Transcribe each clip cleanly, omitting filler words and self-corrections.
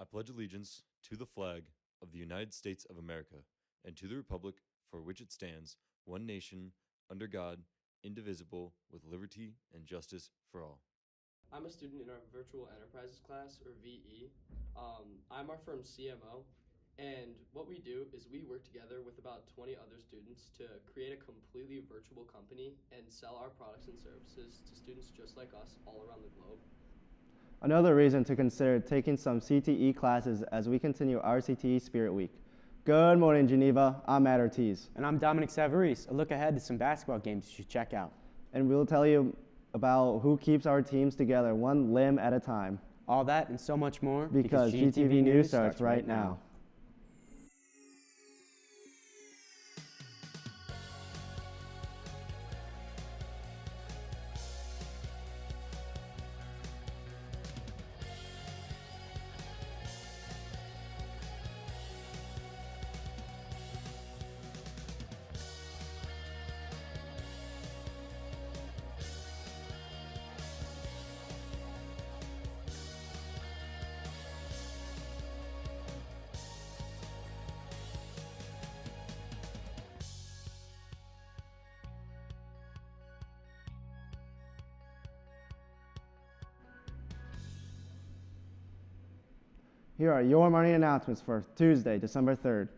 I pledge allegiance to the flag of the United States of America and to the republic for which it stands, one nation, under God, indivisible, with liberty and justice for all. I'm a student in our Virtual Enterprises class, or VE. I'm our firm's CMO, and what we do is we work together with about 20 other students to create a completely virtual company and sell our products and services to students just like us all around the globe. Another reason to consider taking some CTE classes as we continue our CTE Spirit Week. Good morning, Geneva. I'm Matt Ortiz. And I'm Dominic Savarese. A look ahead to some basketball games you should check out. And we'll tell you about who keeps our teams together one limb at a time. All that and so much more Because GTV News starts right now. Here are your morning announcements for Tuesday, December 3rd.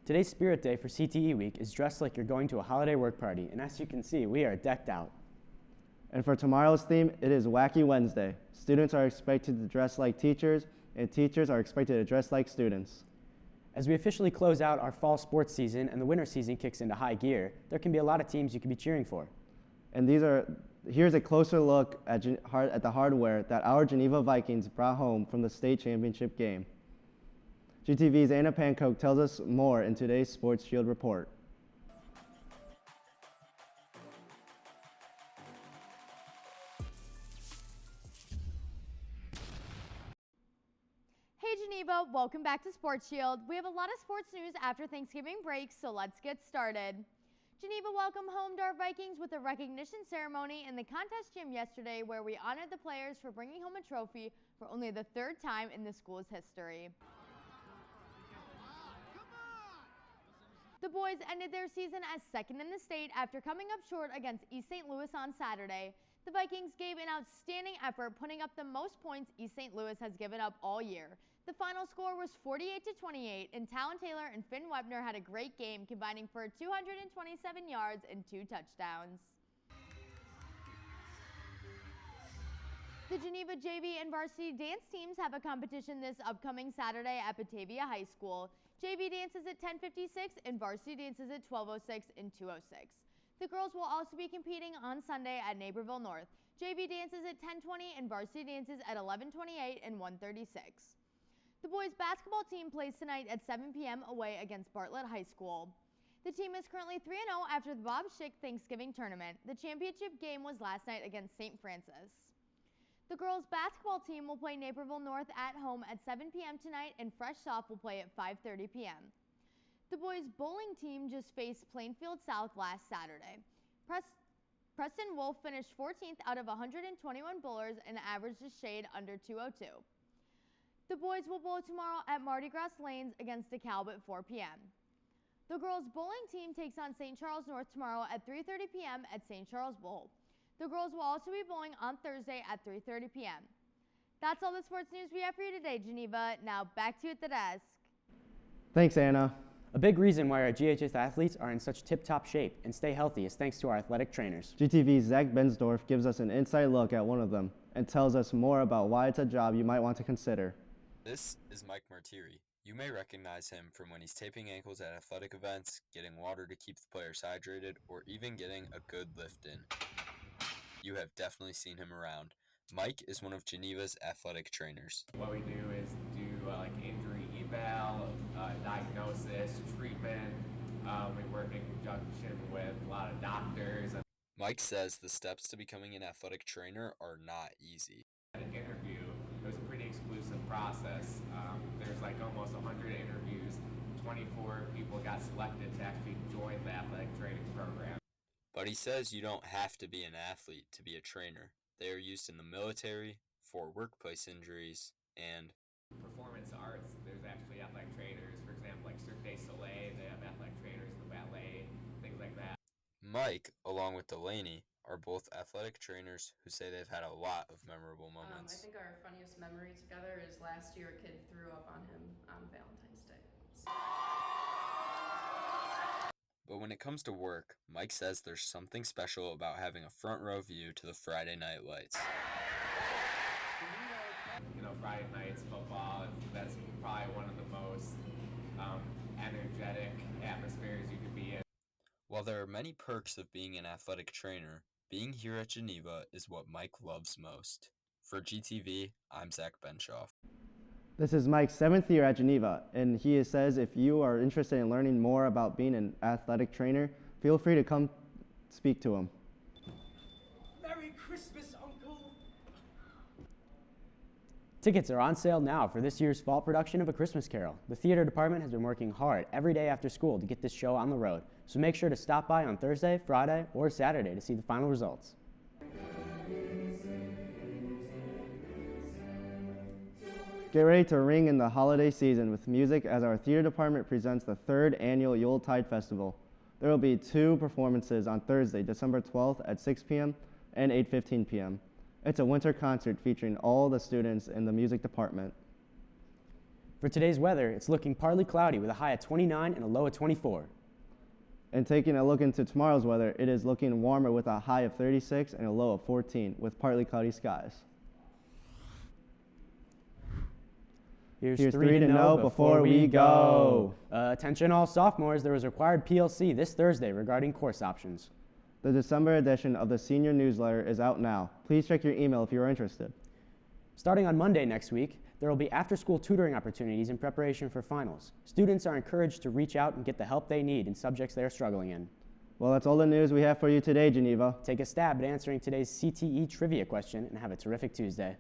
Today's Spirit Day for CTE Week is dressed like you're going to a holiday work party, and as you can see, we are decked out. And for tomorrow's theme, it is Wacky Wednesday. Students are expected to dress like teachers, and teachers are expected to dress like students. As we officially close out our fall sports season and the winter season kicks into high gear, there can be a lot of teams you could be cheering for. And here's a closer look at the hardware that our Geneva Vikings brought home from the state championship game. GTV's Anna Pankow tells us more in today's Sports Shield report. Hey Geneva, welcome back to Sports Shield. We have a lot of sports news after Thanksgiving break, so let's get started. Geneva welcomed home to our Vikings with a recognition ceremony in the contest gym yesterday where we honored the players for bringing home a trophy for only the third time in the school's history. The boys ended their season as second in the state after coming up short against East St. Louis on Saturday. The Vikings gave an outstanding effort, putting up the most points East St. Louis has given up all year. The final score was 48-28, and Talon Taylor and Finn Webner had a great game, combining for 227 yards and 2 touchdowns. The Geneva JV and varsity dance teams have a competition this upcoming Saturday at Batavia High School. JV dances at 10:56 and varsity dances at 12:06 and 2:06. The girls will also be competing on Sunday at Naperville North. JV dances at 10:20 and varsity dances at 11:28 and 1:36. The boys basketball team plays tonight at 7 p.m. away against Bartlett High School. The team is currently 3-0 after the Bob Schick Thanksgiving tournament. The championship game was last night against St. Francis. The girls basketball team will play Naperville North at home at 7 p.m. tonight, and Fresh Soft will play at 5:30 p.m. The boys bowling team just faced Plainfield South last Saturday. Preston Wolf finished 14th out of 121 bowlers and averaged a shade under 202. The boys will bowl tomorrow at Mardi Gras Lanes against DeKalb at 4 p.m. The girls bowling team takes on St. Charles North tomorrow at 3:30 p.m. at St. Charles Bowl. The girls will also be bowling on Thursday at 3:30 p.m. That's all the sports news we have for you today, Geneva. Now back to you at the desk. Thanks, Anna. A big reason why our GHS athletes are in such tip-top shape and stay healthy is thanks to our athletic trainers. GTV's Zach Bensdorf gives us an inside look at one of them and tells us more about why it's a job you might want to consider. This is Mike Martiri. You may recognize him from when he's taping ankles at athletic events, getting water to keep the players hydrated, or even getting a good lift in. You have definitely seen him around. Mike is one of Geneva's athletic trainers. What we do is do like injury eval, diagnosis, treatment. We work in conjunction with a lot of doctors. Mike says the steps to becoming an athletic trainer are not easy. At an interview, it was a pretty exclusive process. There's like almost 100 interviews. 24 people got selected to actually join the athletic training program. But he says you don't have to be an athlete to be a trainer. They are used in the military, for workplace injuries, and Performance arts, there's actually athletic trainers. For example, like Cirque du Soleil, they have athletic trainers, the ballet, things like that. Mike, along with Delaney, are both athletic trainers who say they've had a lot of memorable moments. I think our funniest memory together is last year a kid threw up on him on Valentine's Day. But when it comes to work, Mike says there's something special about having a front row view to the Friday night lights. You know, Friday nights, football, that's probably one of the most energetic atmospheres you could be in. While there are many perks of being an athletic trainer, being here at Geneva is what Mike loves most. For GTV, I'm Zach Benshoff. This is Mike's 7th year at Geneva, and he says if you are interested in learning more about being an athletic trainer, feel free to come speak to him. Merry Christmas, Uncle! Tickets are on sale now for this year's fall production of A Christmas Carol. The theater department has been working hard every day after school to get this show on the road, so make sure to stop by on Thursday, Friday, or Saturday to see the final results. Get ready to ring in the holiday season with music as our theater department presents the 3rd annual Yuletide Festival. There will be 2 performances on Thursday, December 12th at 6 p.m. and 8:15 p.m. It's a winter concert featuring all the students in the music department. For today's weather, it's looking partly cloudy with a high of 29 and a low of 24. And taking a look into tomorrow's weather, it is looking warmer with a high of 36 and a low of 14 with partly cloudy skies. Here's 3 to know before we go. Attention all sophomores, there was a required PLC this Thursday regarding course options. The December edition of the senior newsletter is out now. Please check your email if you are interested. Starting on Monday next week, there will be after-school tutoring opportunities in preparation for finals. Students are encouraged to reach out and get the help they need in subjects they are struggling in. Well, that's all the news we have for you today, Geneva. Take a stab at answering today's CTE trivia question and have a terrific Tuesday.